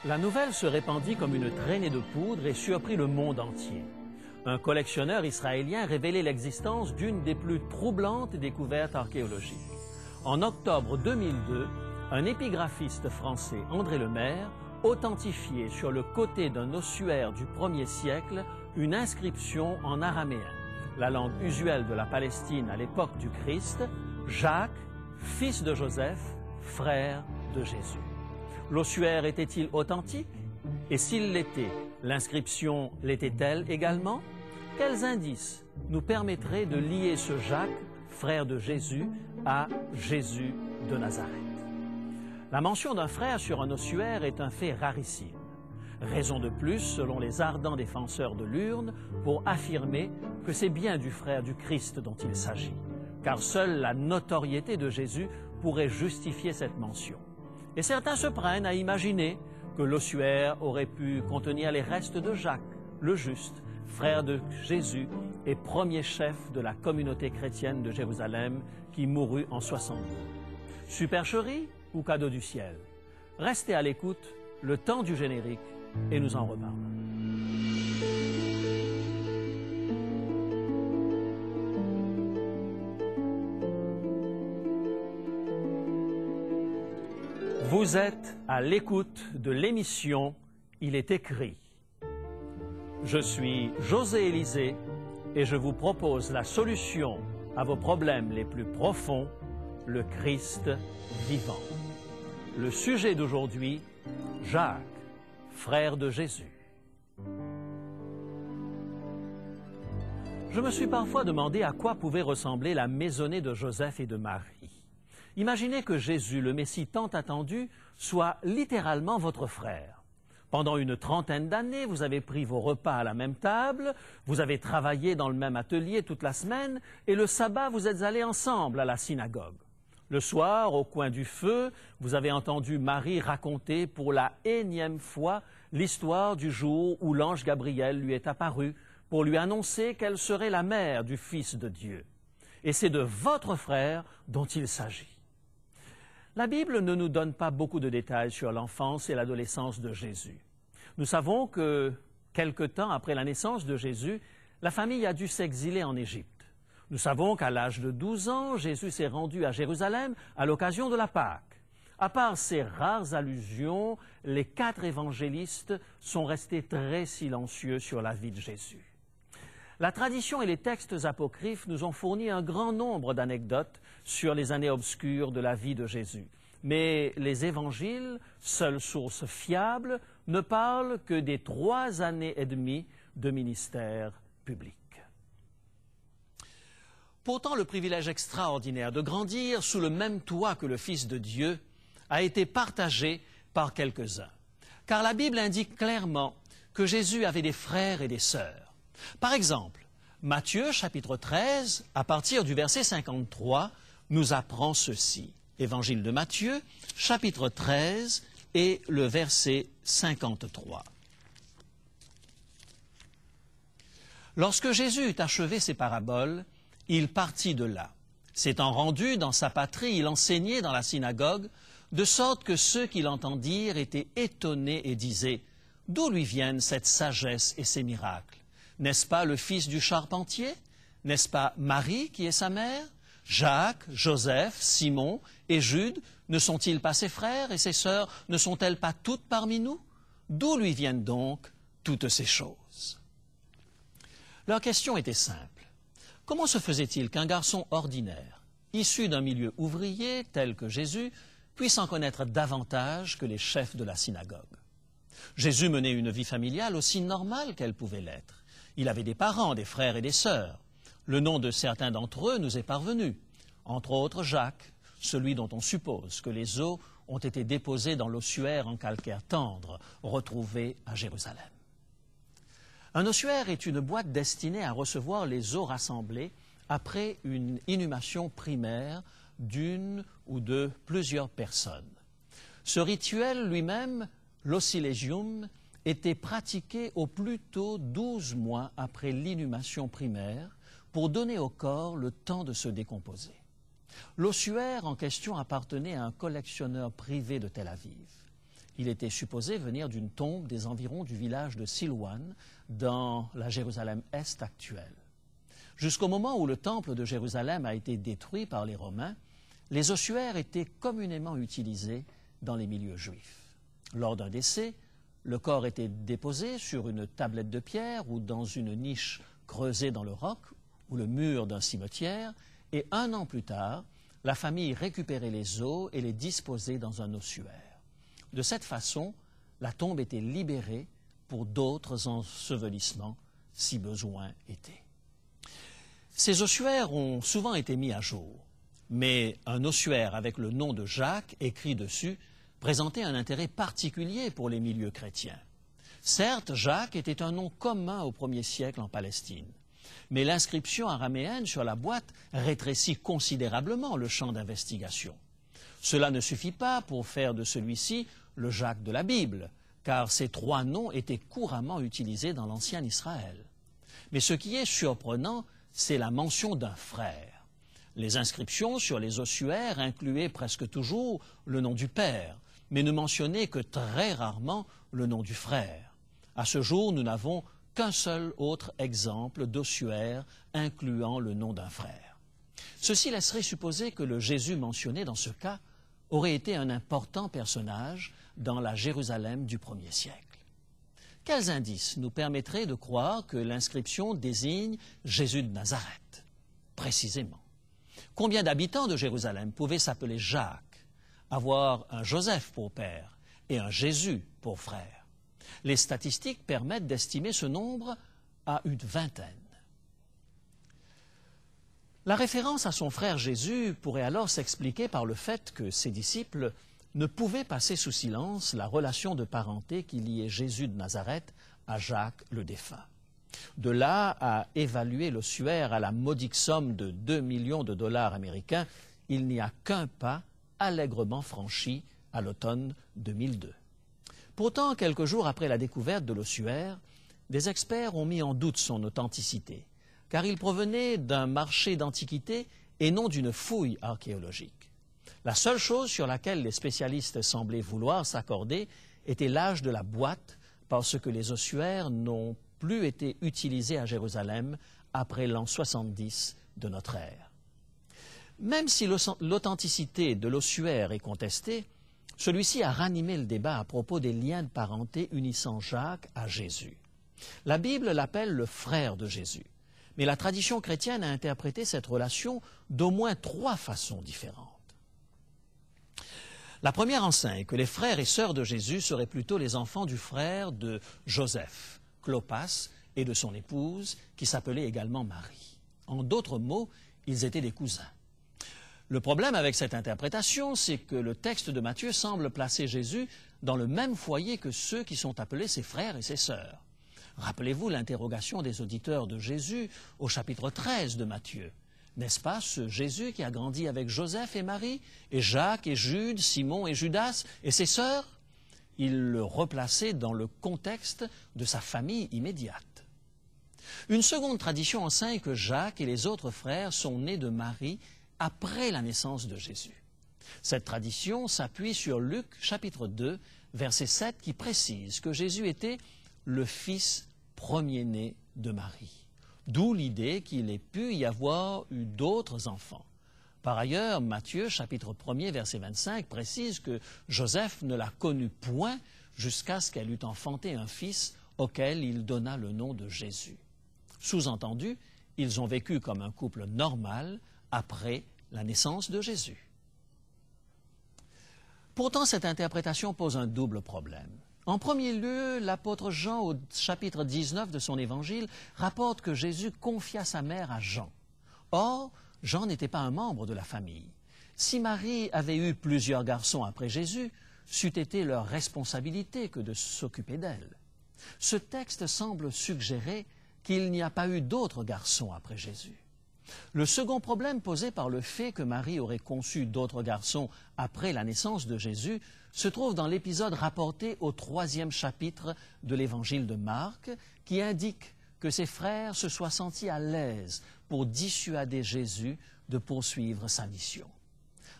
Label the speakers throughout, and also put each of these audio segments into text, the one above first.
Speaker 1: La nouvelle se répandit comme une traînée de poudre et surprit le monde entier. Un collectionneur israélien révélait l'existence d'une des plus troublantes découvertes archéologiques. En octobre 2002, un épigraphiste français, André Lemaire, authentifiait sur le côté d'un ossuaire du 1er siècle une inscription en araméen, la langue usuelle de la Palestine à l'époque du Christ, « Jacques, fils de Joseph, frère de Jésus ». L'ossuaire était-il authentique? Et s'il l'était, l'inscription l'était-elle également? Quels indices nous permettraient de lier ce Jacques, frère de Jésus, à Jésus de Nazareth? La mention d'un frère sur un ossuaire est un fait rarissime. Raison de plus, selon les ardents défenseurs de l'urne, pour affirmer que c'est bien du frère du Christ dont il s'agit, car seule la notoriété de Jésus pourrait justifier cette mention. Et certains se prennent à imaginer que l'ossuaire aurait pu contenir les restes de Jacques, le juste, frère de Jésus et premier chef de la communauté chrétienne de Jérusalem qui mourut en 72. Supercherie ou cadeau du ciel? Restez à l'écoute, le temps du générique, et nous en reparlons. Vous êtes à l'écoute de l'émission « Il est écrit ». Je suis José Élysée et je vous propose la solution à vos problèmes les plus profonds, le Christ vivant. Le sujet d'aujourd'hui, Jacques, frère de Jésus. Je me suis parfois demandé à quoi pouvait ressembler la maisonnée de Joseph et de Marie. Imaginez que Jésus, le Messie tant attendu, soit littéralement votre frère. Pendant une trentaine d'années, vous avez pris vos repas à la même table, vous avez travaillé dans le même atelier toute la semaine, et le sabbat, vous êtes allés ensemble à la synagogue. Le soir, au coin du feu, vous avez entendu Marie raconter pour la énième fois l'histoire du jour où l'ange Gabriel lui est apparu pour lui annoncer qu'elle serait la mère du Fils de Dieu. Et c'est de votre frère dont il s'agit. La Bible ne nous donne pas beaucoup de détails sur l'enfance et l'adolescence de Jésus. Nous savons que, quelque temps après la naissance de Jésus, la famille a dû s'exiler en Égypte. Nous savons qu'à l'âge de 12 ans, Jésus s'est rendu à Jérusalem à l'occasion de la Pâque. À part ces rares allusions, les 4 évangélistes sont restés très silencieux sur la vie de Jésus. La tradition et les textes apocryphes nous ont fourni un grand nombre d'anecdotes sur les années obscures de la vie de Jésus. Mais les évangiles, seule source fiable, ne parlent que des 3 années et demie de ministère public. Pourtant, le privilège extraordinaire de grandir sous le même toit que le Fils de Dieu a été partagé par quelques-uns. Car la Bible indique clairement que Jésus avait des frères et des sœurs. Par exemple, Matthieu, chapitre 13, à partir du verset 53, nous apprend ceci. Évangile de Matthieu, chapitre 13 et le verset 53. Lorsque Jésus eut achevé ses paraboles, il partit de là. S'étant rendu dans sa patrie, il enseignait dans la synagogue, de sorte que ceux qui l'entendirent étaient étonnés et disaient « D'où lui viennent cette sagesse et ces miracles? N'est-ce pas le fils du charpentier? N'est-ce pas Marie qui est sa mère? Jacques, Joseph, Simon et Jude, ne sont-ils pas ses frères et ses sœurs? Ne sont-elles pas toutes parmi nous? D'où lui viennent donc toutes ces choses? » Leur question était simple. Comment se faisait-il qu'un garçon ordinaire, issu d'un milieu ouvrier tel que Jésus, puisse en connaître davantage que les chefs de la synagogue? Jésus menait une vie familiale aussi normale qu'elle pouvait l'être. Il avait des parents, des frères et des sœurs. Le nom de certains d'entre eux nous est parvenu, entre autres Jacques, celui dont on suppose que les os ont été déposés dans l'ossuaire en calcaire tendre, retrouvé à Jérusalem. Un ossuaire est une boîte destinée à recevoir les os rassemblés après une inhumation primaire d'une ou de plusieurs personnes. Ce rituel lui-même, l'ossilegium, était pratiqué au plus tôt 12 mois après l'inhumation primaire pour donner au corps le temps de se décomposer. L'ossuaire en question appartenait à un collectionneur privé de Tel Aviv. Il était supposé venir d'une tombe des environs du village de Silouane, dans la Jérusalem-Est actuelle. Jusqu'au moment où le temple de Jérusalem a été détruit par les Romains, les ossuaires étaient communément utilisés dans les milieux juifs. Lors d'un décès, le corps était déposé sur une tablette de pierre ou dans une niche creusée dans le roc ou le mur d'un cimetière, et 1 an plus tard, la famille récupérait les os et les disposait dans un ossuaire. De cette façon, la tombe était libérée pour d'autres ensevelissements, si besoin était. Ces ossuaires ont souvent été mis à jour, mais un ossuaire avec le nom de Jacques écrit dessus présentait un intérêt particulier pour les milieux chrétiens. Certes, Jacques était un nom commun au 1er siècle en Palestine, mais l'inscription araméenne sur la boîte rétrécit considérablement le champ d'investigation. Cela ne suffit pas pour faire de celui-ci le Jacques de la Bible, car ces 3 noms étaient couramment utilisés dans l'ancien Israël. Mais ce qui est surprenant, c'est la mention d'un frère. Les inscriptions sur les ossuaires incluaient presque toujours le nom du père, mais ne mentionnaient que très rarement le nom du frère. À ce jour, nous n'avons qu'un seul autre exemple d'ossuaire incluant le nom d'un frère. Ceci laisserait supposer que le Jésus mentionné dans ce cas aurait été un important personnage dans la Jérusalem du 1er siècle. Quels indices nous permettraient de croire que l'inscription désigne Jésus de Nazareth? Précisément. Combien d'habitants de Jérusalem pouvaient s'appeler Jacques, avoir un Joseph pour père et un Jésus pour frère? Les statistiques permettent d'estimer ce nombre à une vingtaine. La référence à son frère Jésus pourrait alors s'expliquer par le fait que ses disciples ne pouvaient passer sous silence la relation de parenté qui liait Jésus de Nazareth à Jacques le défunt. De là à évaluer l'ossuaire à la modique somme de 2 millions de dollars américains, il n'y a qu'un pas allègrement franchi à l'automne 2002. Pourtant, quelques jours après la découverte de l'ossuaire, des experts ont mis en doute son authenticité, car il provenait d'un marché d'antiquités et non d'une fouille archéologique. La seule chose sur laquelle les spécialistes semblaient vouloir s'accorder était l'âge de la boîte, parce que les ossuaires n'ont plus été utilisés à Jérusalem après l'an 70 de notre ère. Même si l'authenticité de l'ossuaire est contestée, celui-ci a ranimé le débat à propos des liens de parenté unissant Jacques à Jésus. La Bible l'appelle le frère de Jésus, mais la tradition chrétienne a interprété cette relation d'au moins 3 façons différentes. La première enseigne que les frères et sœurs de Jésus seraient plutôt les enfants du frère de Joseph, Clopas, et de son épouse, qui s'appelait également Marie. En d'autres mots, ils étaient des cousins. Le problème avec cette interprétation, c'est que le texte de Matthieu semble placer Jésus dans le même foyer que ceux qui sont appelés ses frères et ses sœurs. Rappelez-vous l'interrogation des auditeurs de Jésus au chapitre 13 de Matthieu. N'est-ce pas ce Jésus qui a grandi avec Joseph et Marie, et Jacques et Jude, Simon et Judas, et ses sœurs? Il le replaçait dans le contexte de sa famille immédiate. Une seconde tradition enseigne que Jacques et les autres frères sont nés de Marie après la naissance de Jésus. Cette tradition s'appuie sur Luc chapitre 2, verset 7, qui précise que Jésus était le fils premier-né de Marie. D'où l'idée qu'il ait pu y avoir eu d'autres enfants. Par ailleurs, Matthieu, chapitre 1er, verset 25, précise que Joseph ne la connut point jusqu'à ce qu'elle eût enfanté un fils auquel il donna le nom de Jésus. Sous-entendu, ils ont vécu comme un couple normal après la naissance de Jésus. Pourtant, cette interprétation pose un double problème. En premier lieu, l'apôtre Jean, au chapitre 19 de son évangile, rapporte que Jésus confia sa mère à Jean. Or, Jean n'était pas un membre de la famille. Si Marie avait eu plusieurs garçons après Jésus, c'eût été leur responsabilité que de s'occuper d'elle. Ce texte semble suggérer qu'il n'y a pas eu d'autres garçons après Jésus. Le second problème posé par le fait que Marie aurait conçu d'autres garçons après la naissance de Jésus se trouve dans l'épisode rapporté au 3e chapitre de l'évangile de Marc, qui indique que ses frères se soient sentis à l'aise pour dissuader Jésus de poursuivre sa mission.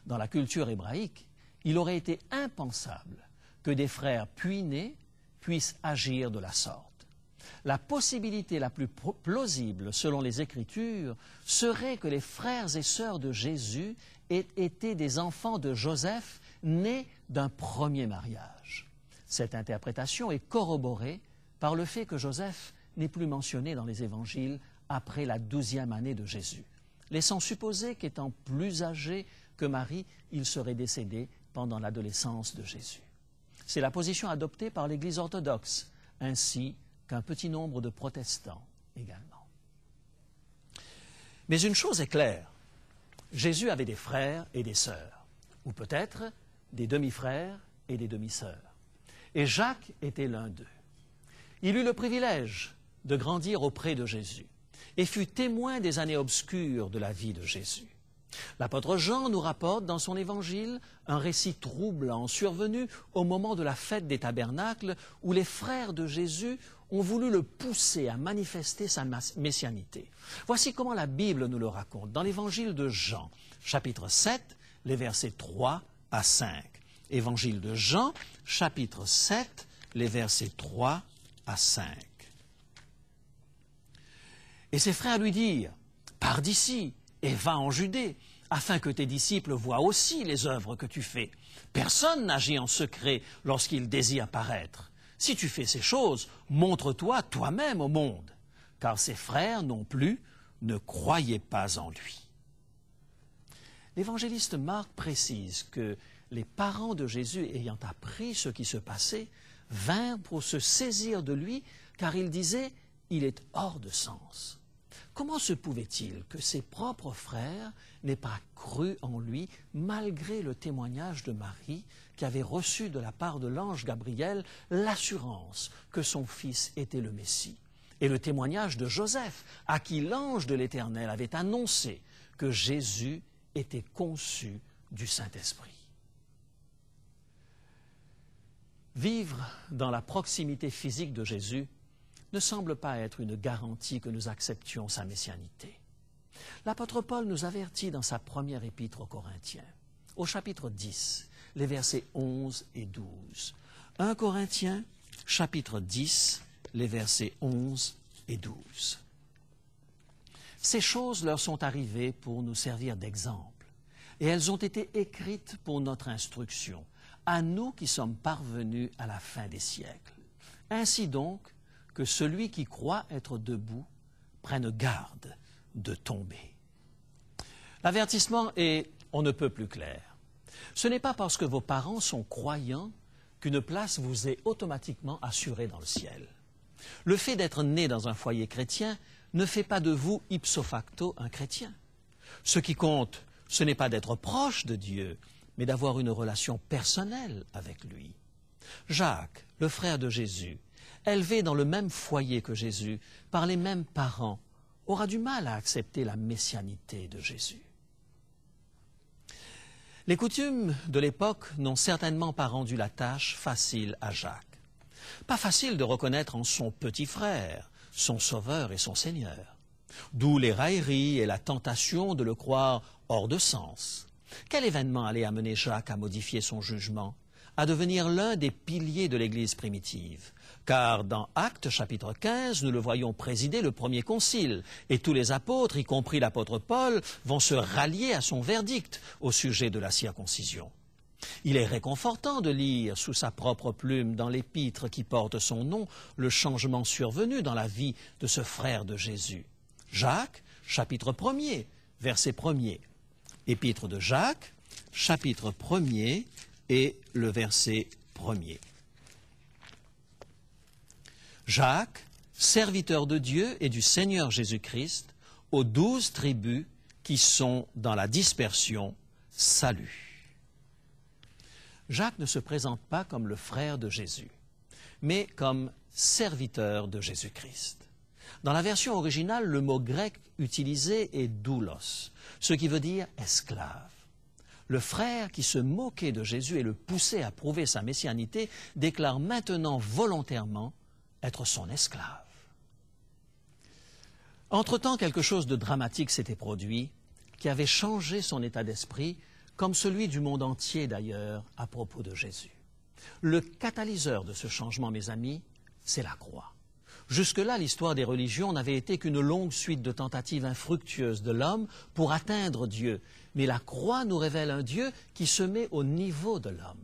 Speaker 1: Dans la culture hébraïque, il aurait été impensable que des frères puis-nés puissent agir de la sorte. La possibilité la plus plausible, selon les Écritures, serait que les frères et sœurs de Jésus aient été des enfants de Joseph nés d'un premier mariage. Cette interprétation est corroborée par le fait que Joseph n'est plus mentionné dans les Évangiles après la 12e année de Jésus, laissant supposer qu'étant plus âgé que Marie, il serait décédé pendant l'adolescence de Jésus. C'est la position adoptée par l'Église orthodoxe, ainsi qu'un petit nombre de protestants également. Mais une chose est claire, Jésus avait des frères et des sœurs, ou peut-être des demi-frères et des demi-sœurs. Et Jacques était l'un d'eux. Il eut le privilège de grandir auprès de Jésus et fut témoin des années obscures de la vie de Jésus. L'apôtre Jean nous rapporte dans son évangile un récit troublant survenu au moment de la fête des tabernacles où les frères de Jésus ont voulu le pousser à manifester sa messianité. Voici comment la Bible nous le raconte dans l'évangile de Jean, chapitre 7, les versets 3 à 5. Évangile de Jean, chapitre 7, les versets 3 à 5. Et ses frères lui dirent, « Pars d'ici et va en Judée, afin que tes disciples voient aussi les œuvres que tu fais. Personne n'agit en secret lorsqu'il désire paraître. Si tu fais ces choses, montre-toi toi-même au monde. » Car ses frères non plus ne croyaient pas en lui. L'évangéliste Marc précise que les parents de Jésus, ayant appris ce qui se passait, vinrent pour se saisir de lui, car ils disaient « il est hors de sens ». Comment se pouvait-il que ses propres frères n'aient pas cru en lui, malgré le témoignage de Marie, qui avait reçu de la part de l'ange Gabriel l'assurance que son fils était le Messie, et le témoignage de Joseph, à qui l'ange de l'Éternel avait annoncé que Jésus était conçu du Saint-Esprit. Vivre dans la proximité physique de Jésus ne semble pas être une garantie que nous acceptions sa messianité. L'apôtre Paul nous avertit dans sa première épître aux Corinthiens, au chapitre 10, les versets 11 et 12. 1 Corinthiens, chapitre 10, les versets 11 et 12. Ces choses leur sont arrivées pour nous servir d'exemple, et elles ont été écrites pour notre instruction, à nous qui sommes parvenus à la fin des siècles. Ainsi donc, que celui qui croit être debout prenne garde de tomber. L'avertissement est on ne peut plus clair. Ce n'est pas parce que vos parents sont croyants qu'une place vous est automatiquement assurée dans le ciel. Le fait d'être né dans un foyer chrétien ne fait pas de vous ipso facto un chrétien. Ce qui compte, ce n'est pas d'être proche de Dieu, mais d'avoir une relation personnelle avec lui. Jacques, le frère de Jésus, élevé dans le même foyer que Jésus, par les mêmes parents, aura du mal à accepter la messianité de Jésus. Les coutumes de l'époque n'ont certainement pas rendu la tâche facile à Jacques. Pas facile de reconnaître en son petit frère son Sauveur et son Seigneur. D'où les railleries et la tentation de le croire hors de sens. Quel événement allait amener Jacques à modifier son jugement, à devenir l'un des piliers de l'Église primitive? Car dans Actes chapitre 15, nous le voyons présider le premier concile, et tous les apôtres, y compris l'apôtre Paul, vont se rallier à son verdict au sujet de la circoncision. Il est réconfortant de lire sous sa propre plume dans l'épître qui porte son nom le changement survenu dans la vie de ce frère de Jésus. Jacques, chapitre 1er, verset 1er. Épître de Jacques, chapitre 1er et le verset 1er. Jacques, serviteur de Dieu et du Seigneur Jésus-Christ, aux 12 tribus qui sont dans la dispersion, salut. Jacques ne se présente pas comme le frère de Jésus, mais comme serviteur de Jésus-Christ. Dans la version originale, le mot grec utilisé est doulos, ce qui veut dire esclave. Le frère qui se moquait de Jésus et le poussait à prouver sa messianité déclare maintenant volontairement être son esclave. Entre-temps, quelque chose de dramatique s'était produit qui avait changé son état d'esprit, comme celui du monde entier d'ailleurs à propos de Jésus. Le catalyseur de ce changement, mes amis, c'est la croix. Jusque-là, l'histoire des religions n'avait été qu'une longue suite de tentatives infructueuses de l'homme pour atteindre Dieu. Mais la croix nous révèle un Dieu qui se met au niveau de l'homme.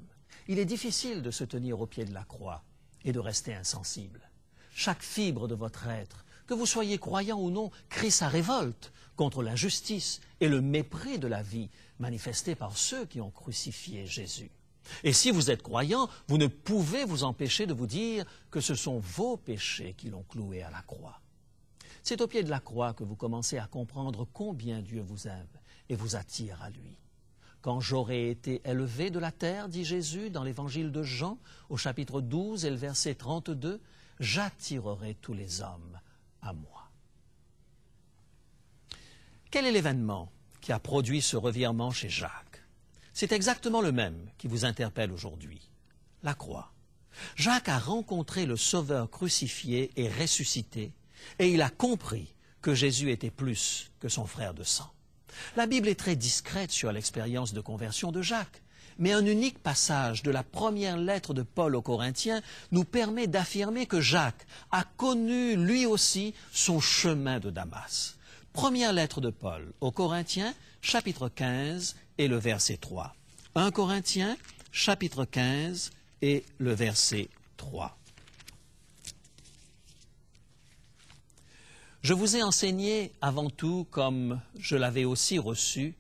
Speaker 1: Il est difficile de se tenir au pied de la croix et de rester insensible. Chaque fibre de votre être, que vous soyez croyant ou non, crie sa révolte contre l'injustice et le mépris de la vie manifesté par ceux qui ont crucifié Jésus. Et si vous êtes croyant, vous ne pouvez vous empêcher de vous dire que ce sont vos péchés qui l'ont cloué à la croix. C'est au pied de la croix que vous commencez à comprendre combien Dieu vous aime et vous attire à lui. Quand j'aurai été élevé de la terre, dit Jésus dans l'évangile de Jean, au chapitre 12 et le verset 32, j'attirerai tous les hommes à moi. Quel est l'événement qui a produit ce revirement chez Jacques? C'est exactement le même qui vous interpelle aujourd'hui, la croix. Jacques a rencontré le Sauveur crucifié et ressuscité, et il a compris que Jésus était plus que son frère de sang. La Bible est très discrète sur l'expérience de conversion de Jacques, mais un unique passage de la première lettre de Paul aux Corinthiens nous permet d'affirmer que Jacques a connu lui aussi son chemin de Damas. Première lettre de Paul aux Corinthiens, chapitre 15 et le verset 3. 1 Corinthiens, chapitre 15 et le verset 3. Je vous ai enseigné avant tout, comme je l'avais aussi reçu,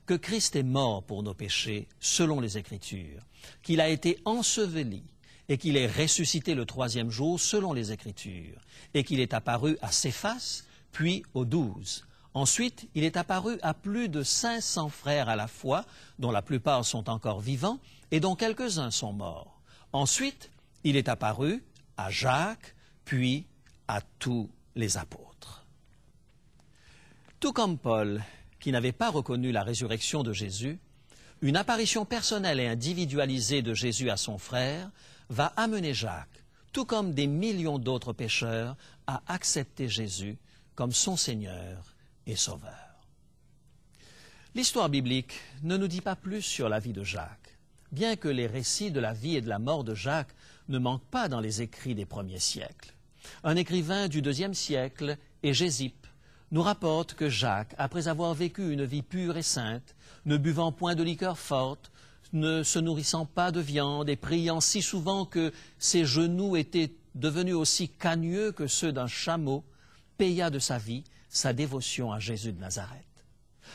Speaker 1: que Christ est mort pour nos péchés, selon les Écritures, qu'il a été enseveli et qu'il est ressuscité le troisième jour, selon les Écritures, et qu'il est apparu à Céphas, puis aux 12. Ensuite, il est apparu à plus de 500 frères à la fois, dont la plupart sont encore vivants et dont quelques-uns sont morts. Ensuite, il est apparu à Jacques, puis à tous les apôtres. Tout comme Paul, qui n'avait pas reconnu la résurrection de Jésus, une apparition personnelle et individualisée de Jésus à son frère va amener Jacques, tout comme des millions d'autres pécheurs, à accepter Jésus comme son Seigneur et Sauveur. L'histoire biblique ne nous dit pas plus sur la vie de Jacques, bien que les récits de la vie et de la mort de Jacques ne manquent pas dans les écrits des premiers siècles. Un écrivain du IIe siècle, Hégésippe, nous rapporte que Jacques, après avoir vécu une vie pure et sainte, ne buvant point de liqueur forte, ne se nourrissant pas de viande et priant si souvent que ses genoux étaient devenus aussi cagneux que ceux d'un chameau, paya de sa vie sa dévotion à Jésus de Nazareth.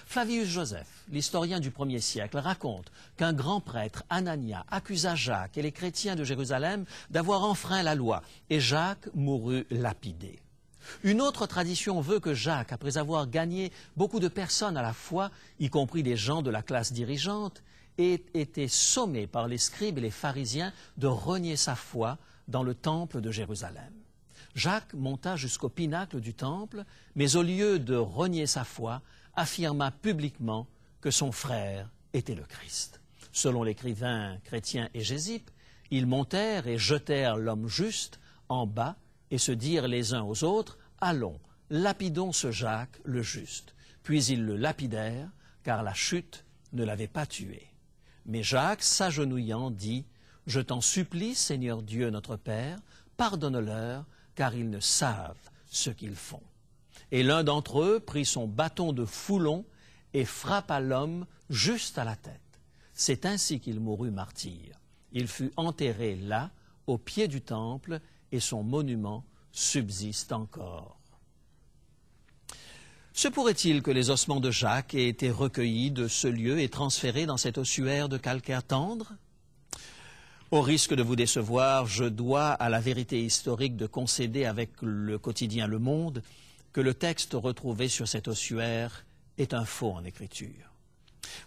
Speaker 1: Flavius Joseph, l'historien du 1er siècle, raconte qu'un grand prêtre, Anania, accusa Jacques et les chrétiens de Jérusalem d'avoir enfreint la loi, et Jacques mourut lapidé. Une autre tradition veut que Jacques, après avoir gagné beaucoup de personnes à la foi, y compris des gens de la classe dirigeante, ait été sommé par les scribes et les pharisiens de renier sa foi dans le temple de Jérusalem. Jacques monta jusqu'au pinacle du temple, mais au lieu de renier sa foi, affirma publiquement que son frère était le Christ. Selon l'écrivain chrétien Hégésippe, ils montèrent et jetèrent l'homme juste en bas et se dirent les uns aux autres, « Allons, lapidons ce Jacques le juste. » Puis ils le lapidèrent, car la chute ne l'avait pas tué. Mais Jacques, s'agenouillant, dit, « Je t'en supplie, Seigneur Dieu notre Père, pardonne-leur, car ils ne savent ce qu'ils font. » Et l'un d'entre eux prit son bâton de foulon et frappa l'homme juste à la tête. C'est ainsi qu'il mourut martyr. Il fut enterré là, au pied du temple, et son monument subsiste encore. Se pourrait-il que les ossements de Jacques aient été recueillis de ce lieu et transférés dans cet ossuaire de calcaire tendre? Au risque de vous décevoir, je dois à la vérité historique de concéder avec le quotidien Le Monde que le texte retrouvé sur cet ossuaire est un faux en écriture.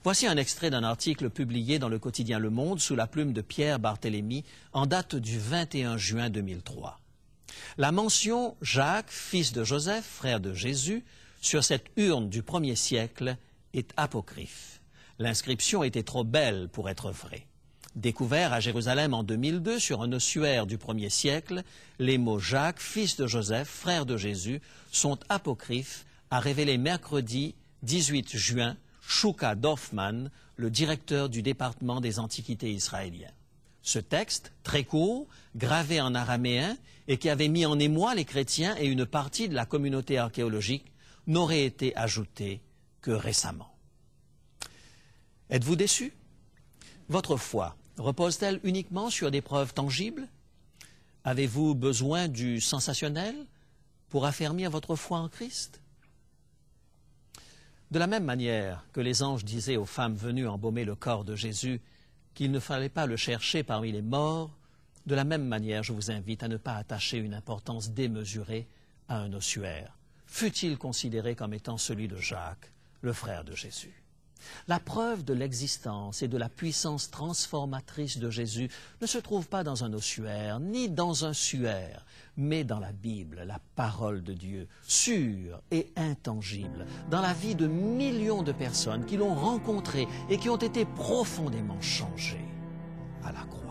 Speaker 1: Voici un extrait d'un article publié dans le quotidien Le Monde sous la plume de Pierre Barthélemy en date du 21 juin 2003. La mention « Jacques, fils de Joseph, frère de Jésus » sur cette urne du 1er siècle est apocryphe. L'inscription était trop belle pour être vraie. Découvert à Jérusalem en 2002 sur un ossuaire du 1er siècle, les mots « Jacques, fils de Joseph, frère de Jésus » sont apocryphes, a révélé mercredi 18 juin Shuka Dorfman, le directeur du département des Antiquités israéliens. Ce texte, très court, gravé en araméen et qui avait mis en émoi les chrétiens et une partie de la communauté archéologique, n'aurait été ajouté que récemment. Êtes-vous déçu? Votre foi repose-t-elle uniquement sur des preuves tangibles? Avez-vous besoin du sensationnel pour affermir votre foi en Christ? De la même manière que les anges disaient aux femmes venues embaumer le corps de Jésus qu'il ne fallait pas le chercher parmi les morts, de la même manière je vous invite à ne pas attacher une importance démesurée à un ossuaire, fût-il considéré comme étant celui de Jacques, le frère de Jésus. La preuve de l'existence et de la puissance transformatrice de Jésus ne se trouve pas dans un ossuaire, ni dans un suaire, mais dans la Bible, la parole de Dieu, sûre et intangible, dans la vie de millions de personnes qui l'ont rencontré et qui ont été profondément changées à la croix.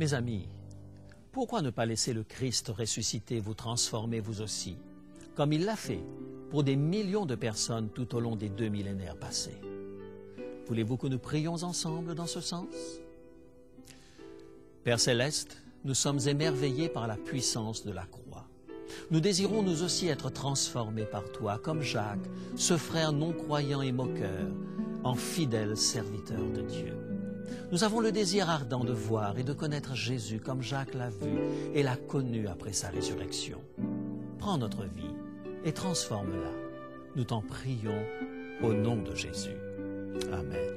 Speaker 1: Mes amis, pourquoi ne pas laisser le Christ ressuscité vous transformer vous aussi, comme il l'a fait pour des millions de personnes tout au long des 2 millénaires passés? Voulez-vous que nous prions ensemble dans ce sens? Père Céleste, nous sommes émerveillés par la puissance de la croix. Nous désirons nous aussi être transformés par toi, comme Jacques, ce frère non-croyant et moqueur, en fidèle serviteur de Dieu. Nous avons le désir ardent de voir et de connaître Jésus comme Jacques l'a vu et l'a connu après sa résurrection. Prends notre vie et transforme-la. Nous t'en prions au nom de Jésus. Amen.